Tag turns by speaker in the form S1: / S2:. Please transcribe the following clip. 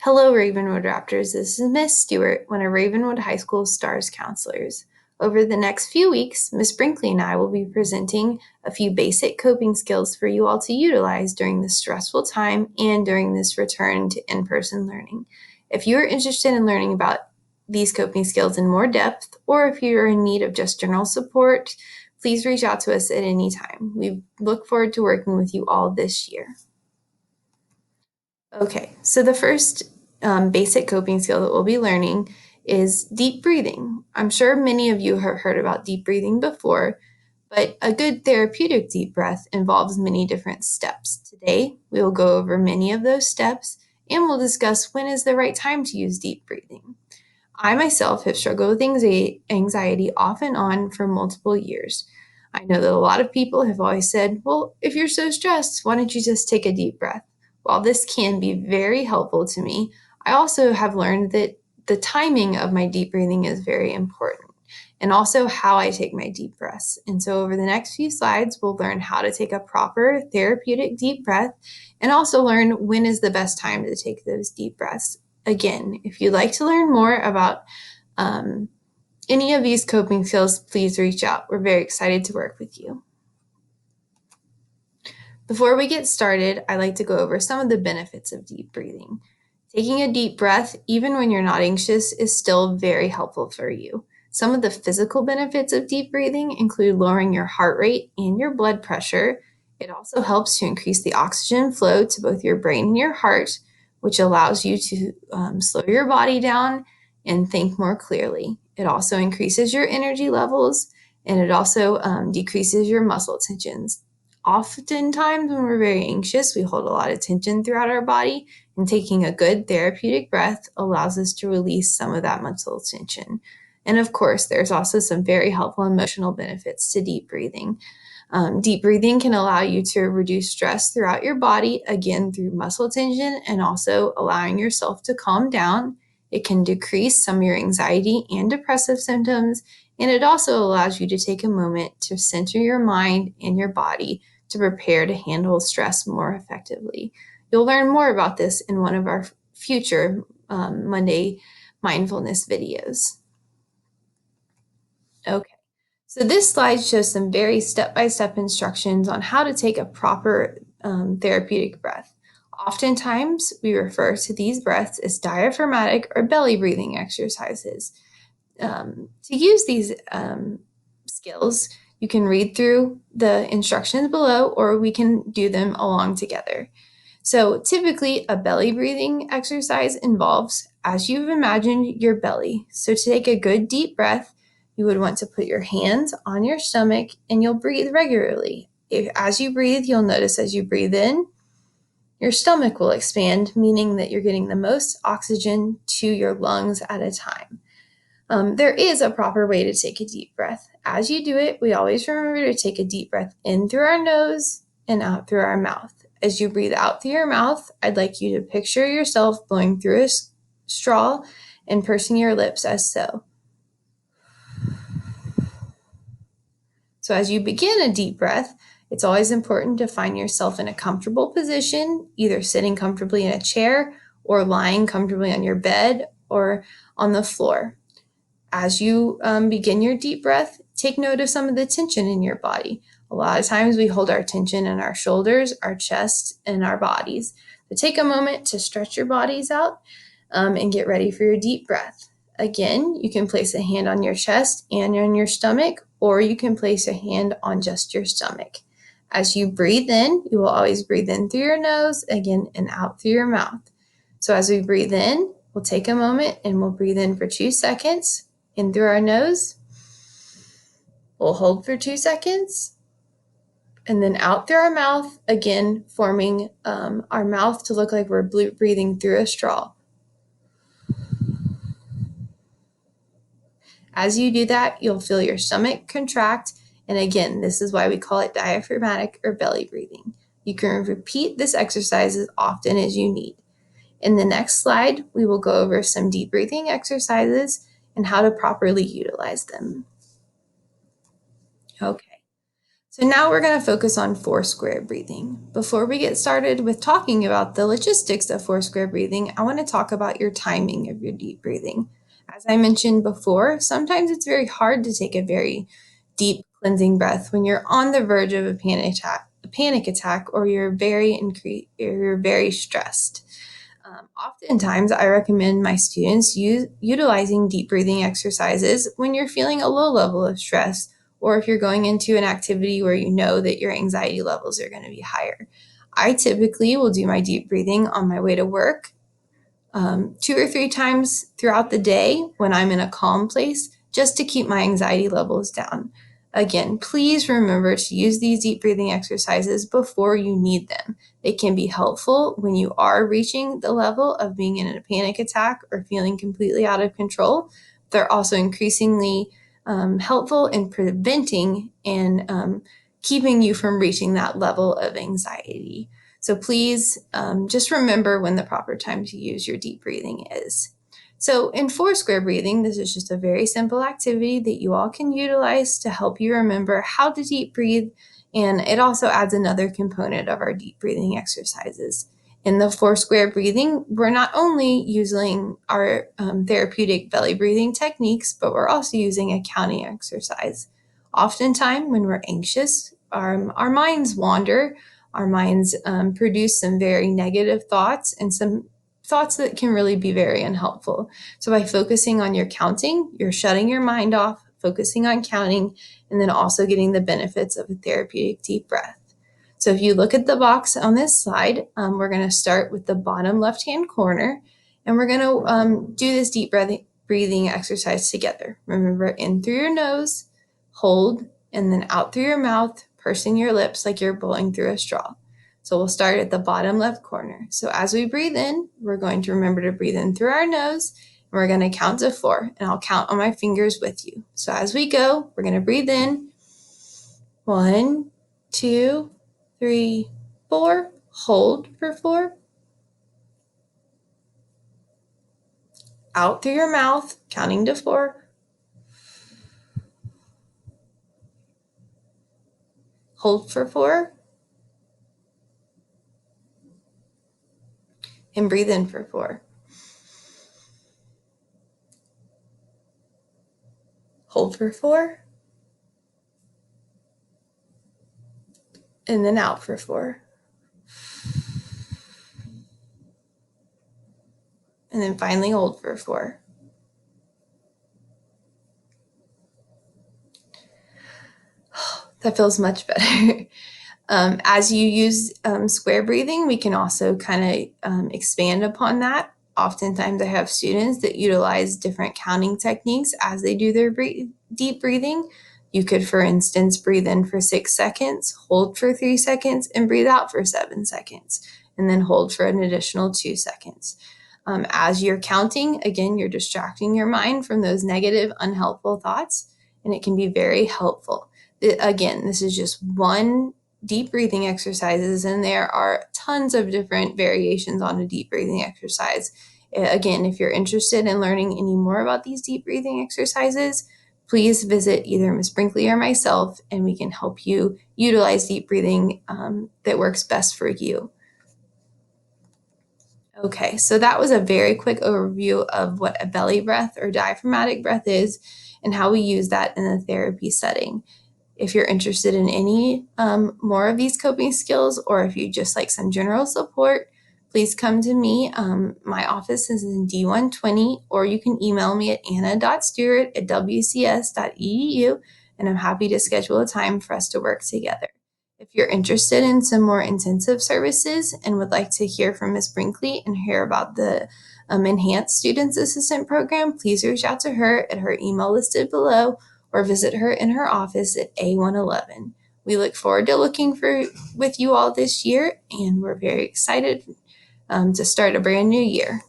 S1: Hello, Ravenwood Raptors. This is Miss Stewart, one of Ravenwood High School's STARS counselors. Over the next few weeks, Miss Brinkley and I will be presenting a few basic coping skills for you all to utilize during this stressful time and during this return to in-person learning. If you are interested in learning about these coping skills in more depth, or if you're in need of just general support, please reach out to us at any time. We look forward to working with you all this year. Okay, so the first basic coping skill that we'll be learning is deep breathing. I'm sure many of you have heard about deep breathing before, but a good therapeutic deep breath involves many different steps. Today, we will go over many of those steps and we'll discuss when is the right time to use deep breathing. I myself have struggled with anxiety off and on for multiple years. I know that a lot of people have always said, well, if you're so stressed, why don't you just take a deep breath? While this can be very helpful to me, I also have learned that the timing of my deep breathing is very important, and also how I take my deep breaths. And so over the next few slides, we'll learn how to take a proper therapeutic deep breath and also learn when is the best time to take those deep breaths. Again, if you'd like to learn more about any of these coping skills, please reach out. We're very excited to work with you. Before we get started, I'd like to go over some of the benefits of deep breathing. Taking a deep breath, even when you're not anxious, is still very helpful for you. Some of the physical benefits of deep breathing include lowering your heart rate and your blood pressure. It also helps to increase the oxygen flow to both your brain and your heart, which allows you to slow your body down and think more clearly. It also increases your energy levels, and it also decreases your muscle tensions. Oftentimes, when we're very anxious, we hold a lot of tension throughout our body, and taking a good therapeutic breath allows us to release some of that muscle tension. And of course, there's also some very helpful emotional benefits to deep breathing. Deep breathing can allow you to reduce stress throughout your body, again, through muscle tension and also allowing yourself to calm down. It can decrease some of your anxiety and depressive symptoms, and it also allows you to take a moment to center your mind and your body to prepare to handle stress more effectively. You'll learn more about this in one of our future Monday mindfulness videos. Okay, so this slide shows some very step-by-step instructions on how to take a proper therapeutic breath. Oftentimes, we refer to these breaths as diaphragmatic or belly breathing exercises. To use these skills, you can read through the instructions below, or we can do them along together. So typically, a belly breathing exercise involves, as you've imagined, your belly. So to take a good deep breath, you would want to put your hands on your stomach and you'll breathe regularly. As you breathe, you'll notice as you breathe in, your stomach will expand, meaning that you're getting the most oxygen to your lungs at a time. There is a proper way to take a deep breath. As you do it, we always remember to take a deep breath in through our nose and out through our mouth. As you breathe out through your mouth, I'd like you to picture yourself blowing through a straw and pursing your lips as so. So as you begin a deep breath, it's always important to find yourself in a comfortable position, either sitting comfortably in a chair or lying comfortably on your bed or on the floor. As you begin your deep breath, take note of some of the tension in your body. A lot of times we hold our tension in our shoulders, our chest, and our bodies. So take a moment to stretch your bodies out and get ready for your deep breath. Again, you can place a hand on your chest and on your stomach, or you can place a hand on just your stomach. As you breathe in, you will always breathe in through your nose, again, and out through your mouth. So as we breathe in, we'll take a moment and we'll breathe in for 2 seconds. In through our nose, we'll hold for 2 seconds, and then out through our mouth, again, forming our mouth to look like we're breathing through a straw. As you do that, you'll feel your stomach contract, and again, this is why we call it diaphragmatic or belly breathing. You can repeat this exercise as often as you need. In the next slide, we will go over some deep breathing exercises and how to properly utilize them. Okay, So now we're going to focus on 4-square breathing. Before we get started with talking about the logistics of 4-square breathing, I want to talk about your timing of your deep breathing. As I mentioned before, sometimes it's very hard to take a very deep cleansing breath when you're on the verge of a panic attack, or you're very stressed. Oftentimes, I recommend my students utilizing deep breathing exercises when you're feeling a low level of stress, or if you're going into an activity where you know that your anxiety levels are going to be higher. I typically will do my deep breathing on my way to work, 2 or 3 times throughout the day when I'm in a calm place, just to keep my anxiety levels down. Again, please remember to use these deep breathing exercises before you need them. They can be helpful when you are reaching the level of being in a panic attack or feeling completely out of control. They're also increasingly helpful in preventing and keeping you from reaching that level of anxiety. So please just remember when the proper time to use your deep breathing is. So in 4-square breathing, this is just a very simple activity that you all can utilize to help you remember how to deep breathe. And it also adds another component of our deep breathing exercises. In the 4-square breathing, we're not only using our therapeutic belly breathing techniques, but we're also using a counting exercise. Oftentimes, when we're anxious, our minds wander. Our minds produce some very negative thoughts and some thoughts that can really be very unhelpful. So by focusing on your counting, you're shutting your mind off, focusing on counting, and then also getting the benefits of a therapeutic deep breath. So if you look at the box on this slide, we're going to start with the bottom left-hand corner, and we're going to do this deep breathing exercise together. Remember, in through your nose, hold, and then out through your mouth, pursing your lips like you're blowing through a straw. So we'll start at the bottom left corner. So as we breathe in, we're going to remember to breathe in through our nose, and we're going to count to 4, and I'll count on my fingers with you. So as we go, we're going to breathe in, 1, 2, 3, 4, hold for 4, out through your mouth, counting to 4, hold for 4, and breathe in for 4. Hold for 4, and then out for 4. And then finally hold for 4. That feels much better. As you use square breathing, we can also kind of expand upon that. Oftentimes, I have students that utilize different counting techniques as they do their deep breathing. You could, for instance, breathe in for 6 seconds, hold for 3 seconds, and breathe out for 7 seconds, and then hold for an additional 2 seconds. As you're counting, again, you're distracting your mind from those negative, unhelpful thoughts, and it can be very helpful. Again, this is just one deep breathing exercises, and there are tons of different variations on a deep breathing exercise. Again, if you're interested in learning any more about these deep breathing exercises, please visit either Ms. Brinkley or myself, and we can help you utilize deep breathing that works best for you. Okay, so that was a very quick overview of what a belly breath or diaphragmatic breath is and how we use that in a therapy setting. If you're interested in any more of these coping skills, or if you just like some general support, please come to me. My office is in D120, or you can email me at anna.stewart@wcs.edu, and I'm happy to schedule a time for us to work together. If you're interested in some more intensive services and would like to hear from Ms. Brinkley and hear about the Enhanced Students Assistant Program, please reach out to her at her email listed below, or visit her in her office at A111. We look forward to with you all this year, and we're very excited to start a brand new year.